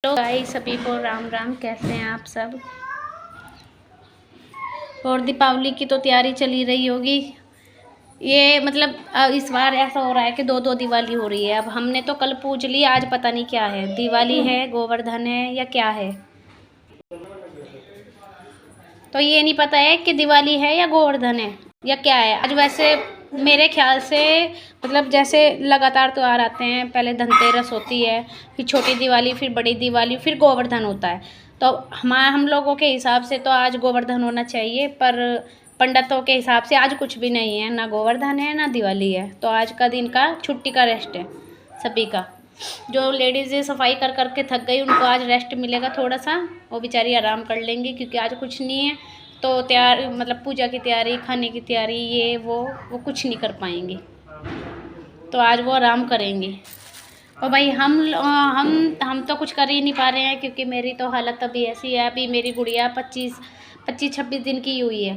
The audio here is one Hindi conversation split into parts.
हेलो गाइस, सभी को राम राम। कैसे हैं आप सब? और दीपावली की तो तैयारी चली रही होगी। ये मतलब इस बार ऐसा हो रहा है कि दो दो दिवाली हो रही है। अब हमने तो कल पूज ली, आज पता नहीं क्या है, दिवाली है, गोवर्धन है या क्या है। तो ये नहीं पता है कि दिवाली है या गोवर्धन है या क्या है आज। वैसे मेरे ख्याल से मतलब जैसे लगातार त्योहार आते हैं, पहले धनतेरस होती है, फिर छोटी दिवाली, फिर बड़ी दिवाली, फिर गोवर्धन होता है। तो हम लोगों के हिसाब से तो आज गोवर्धन होना चाहिए, पर पंडितों के हिसाब से आज कुछ भी नहीं है, ना गोवर्धन है ना दिवाली है। तो आज का दिन का छुट्टी का रेस्ट है सभी का। जो लेडीज़ सफाई कर कर के थक गई, उनको आज रेस्ट मिलेगा थोड़ा सा, वो बेचारी आराम कर लेंगी, क्योंकि आज कुछ नहीं है। तो तैयार मतलब पूजा की तैयारी, खाने की तैयारी, ये वो कुछ नहीं कर पाएंगी। तो आज वो आराम करेंगी। और भाई हम तो कुछ कर ही नहीं पा रहे हैं, क्योंकि मेरी तो हालत अभी ऐसी है। अभी मेरी गुड़िया 25-26 दिन की हुई है।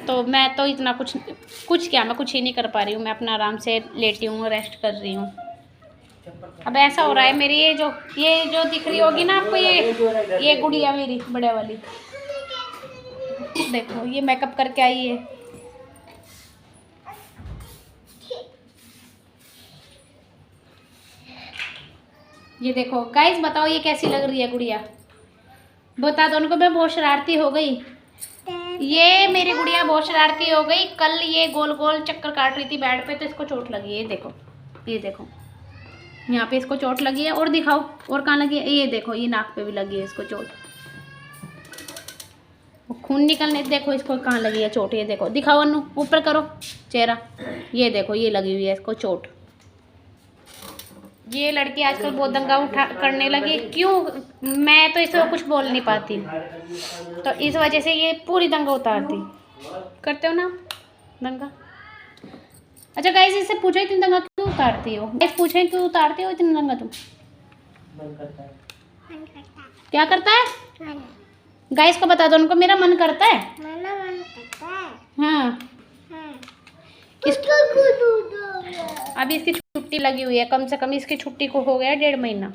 तो मैं तो इतना कुछ क्या, मैं कुछ ही नहीं कर पा रही हूँ। मैं अपना आराम से लेटी हूँ, रेस्ट कर रही हूँ। अब ऐसा हो रहा है, मेरी ये जो दिख रही होगी ना आपको, ये गुड़िया मेरी बड़े वाली, देखो ये मेकअप करके आई है। ये देखो गाइस, बताओ ये कैसी लग रही है गुड़िया? बता दो उनको। मैं बहुत शरारती हो गई। ये मेरी गुड़िया बहुत शरारती हो गई। कल ये गोल गोल चक्कर काट रही थी बेड पे, तो इसको चोट लगी है। ये देखो यहाँ पे इसको चोट लगी है। और दिखाओ, और कहाँ लगी है? ये देखो, ये नाक पे भी लगी है इसको चोट। खून निकलने, देखो इसको कहाँ लगी है चोट। ये देखो, दिखाओ अनु, ऊपर करो चेहरा। ये देखो, ये लगी हुई है इसको चोट। ये लड़की आजकल बहुत दंगा करने लगी। क्यों? मैं तो इसको कुछ बोल नहीं पाती, तो इस वजह से ये पूरी दंगा उतारती। करते हो ना दंगा? अच्छा गाइस, इससे पूछो इतनी दंगा क्यों उतारती हो? गाइस पूछे क्यों उतारती हो इतनी दंगा तुम? मन करता है। क्या करता है? गाइस को बता दो उनको, मेरा मन करता है। हाँ, अभी इसकी छुट्टी लगी हुई है। कम से कम इसकी छुट्टी को हो गया 1.5 महीना,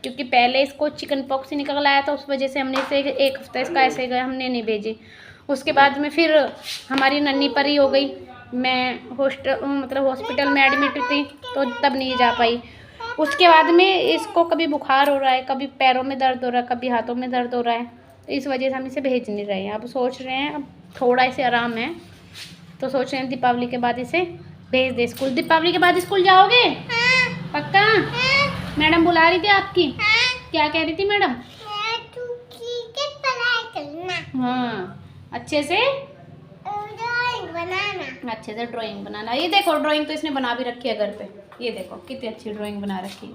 क्योंकि पहले इसको चिकन पॉक्स निकल आया था, उस वजह से हमने इसे 1 हफ्ता इसका ऐसे गया, हमने नहीं भेजी। उसके बाद में फिर हमारी नन्ही परी हो गई। मैं हॉस्पिटल में एडमिट थी, तो तब नहीं जा पाई। उसके बाद में इसको कभी बुखार हो रहा है, कभी पैरों में दर्द हो रहा है, कभी हाथों में दर्द हो रहा है। तो इस वजह से हम इसे भेज नहीं रहे हैं। अब सोच रहे हैं, अब थोड़ा इसे आराम है, तो सोच रहे हैं दीपावली के बाद इसे भेज दे स्कूल। दीपावली के बाद स्कूल जाओगे? हाँ। पक्का? हाँ। मैडम बुला रही थी आपकी? हाँ। क्या कह रही थी मैडम? हाँ, अच्छे से अच्छे से ड्राइंग बनाना। ये देखो, ड्राइंग तो इसने बना भी रखी है घर पे। ये देखो कितनी अच्छी ड्राइंग बना रखी है।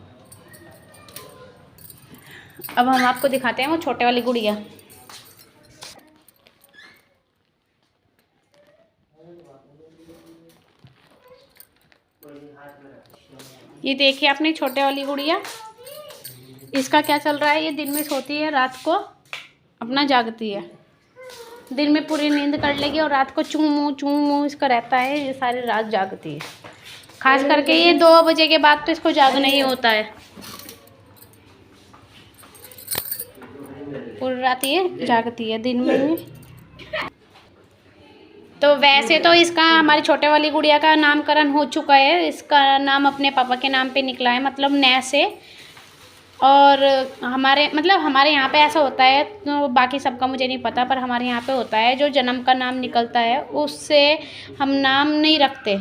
अब हम आपको दिखाते हैं वो छोटे वाली गुड़िया। ये देखिए अपनी छोटे वाली गुड़िया, इसका क्या चल रहा है। ये दिन में सोती है, रात को अपना जागती है। दिन में पूरी नींद कर लेगी और रात को चूं मुँ इसका रहता है। ये सारी रात जागती है। खास करके ये 2 बजे के बाद तो इसको जागना ही होता है। पूरी रात ये जागती है दिन में। तो वैसे तो इसका, हमारी छोटे वाली गुड़िया का नामकरण हो चुका है। इसका नाम अपने पापा के नाम पे निकला है, मतलब नए से। और हमारे यहाँ पे ऐसा होता है, तो बाकी सबका मुझे नहीं पता, पर हमारे यहाँ पे होता है, जो जन्म का नाम निकलता है उससे हम नाम नहीं रखते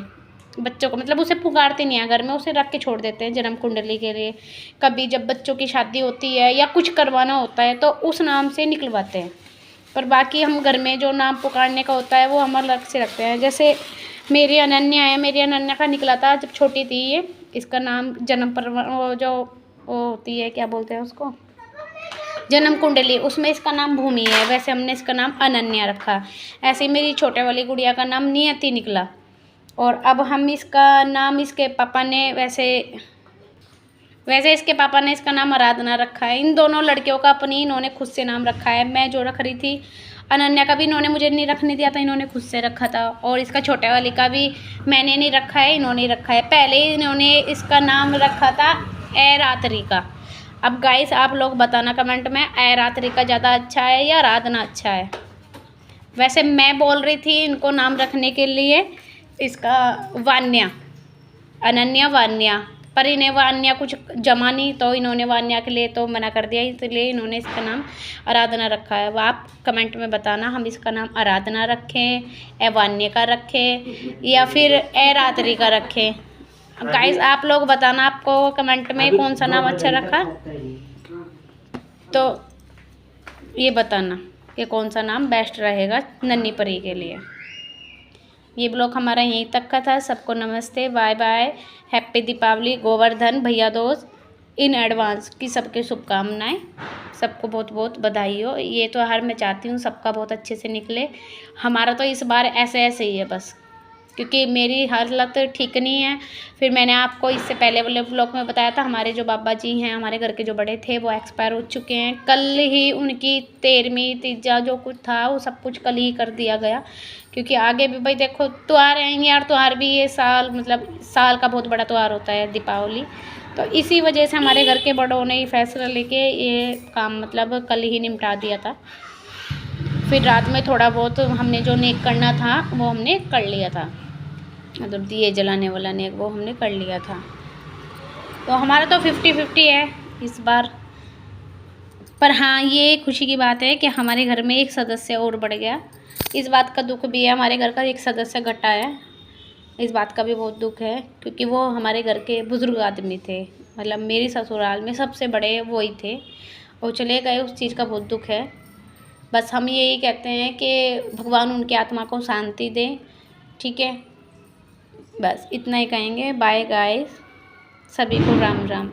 बच्चों को। मतलब उसे पुकारते नहीं है घर में, उसे रख के छोड़ देते हैं जन्म कुंडली के लिए। कभी जब बच्चों की शादी होती है या कुछ करवाना होता है, तो उस नाम से निकलवाते हैं। पर बाकी हम घर में जो नाम पुकारने का होता है, वो हम अलग से रखते हैं। जैसे मेरी अनन्या है, मेरी अनन्या का निकला था जब छोटी थी ये। इसका नाम जन्म पर वो होती है, क्या बोलते हैं उसको, जन्म कुंडली, उसमें इसका नाम भूमि है। वैसे हमने इसका नाम अनन्या रखा। ऐसे ही मेरी छोटे वाली गुड़िया का नाम नियति निकला। और अब हम इसका नाम, इसके पापा ने वैसे इसके पापा ने इसका नाम आराधना रखा है। इन दोनों लड़कियों का अपनी इन्होंने खुद से नाम रखा है। मैं जो रख रही थी अनन्या का भी इन्होंने मुझे नहीं रखने दिया था, इन्होंने खुद से रखा था। और इसका छोटे वाली का भी मैंने नहीं रखा है, इन्होंने रखा है। पहले इन्होंने इसका नाम रखा था ऐरात्री का। अब गाइस आप लोग बताना कमेंट में, रात्रि का ज़्यादा अच्छा है या आराधना अच्छा है। वैसे मैं बोल रही थी इनको नाम रखने के लिए इसका वान्या, अनन्या वान्या, पर इन्हें वान्या कुछ जमा नहीं, तो इन्होंने वान्या के लिए तो मना कर दिया, इसलिए इन्होंने इसका नाम आराधना रखा है। वो आप कमेंट में बताना हम इसका नाम आराधना रखें, वान्य का रखें या फिर रात्रि का रखें। गाइस आप लोग बताना आपको कमेंट में कौन सा नाम अच्छा रखा, तो ये बताना कि कौन सा नाम बेस्ट रहेगा नन्ही परी के लिए। ये ब्लॉग हमारा यहीं तक का था। सबको नमस्ते, bye bye, happy Deepavali, Govardhan भैया दोस्त इन एडवांस की सबकी शुभकामनाएं, सबको बहुत बहुत बधाई हो। ये तो हर मैं चाहती हूँ सबका बहुत अच्छे से निकले। हमारा तो इस बार ऐसे ऐसे ही है बस, क्योंकि मेरी हालत ठीक नहीं है। फिर मैंने आपको इससे पहले वाले ब्लॉग में बताया था, हमारे जो बाबा जी हैं, हमारे घर के जो बड़े थे, वो एक्सपायर हो चुके हैं। कल ही उनकी 13वीं तीजा जो कुछ था वो सब कुछ कल ही कर दिया गया, क्योंकि आगे भी भाई देखो त्यौहार आएंगे यार, त्यौहार भी ये साल मतलब साल का बहुत बड़ा त्यौहार होता है दीपावली। तो इसी वजह से हमारे घर के बड़ों ने फैसला लेके ये काम मतलब कल ही निपटा दिया था। फिर रात में थोड़ा बहुत हमने जो नेक करना था वो हमने कर लिया था, मतलब दिए जलाने वाला नेक वो हमने कर लिया था। तो हमारा तो 50-50 है इस बार। पर हाँ ये खुशी की बात है कि हमारे घर में एक सदस्य और बढ़ गया। इस बात का दुख भी है, हमारे घर का एक सदस्य घटा है, इस बात का भी बहुत दुख है, क्योंकि वो हमारे घर के बुज़ुर्ग आदमी थे, मतलब मेरी ससुराल में सबसे बड़े वो ही थे, वो चले गए, उस चीज़ का बहुत दुख है। बस हम यही कहते हैं कि भगवान उनकी आत्मा को शांति दे, ठीक है, बस इतना ही कहेंगे। बाय गाइस, सभी को राम राम।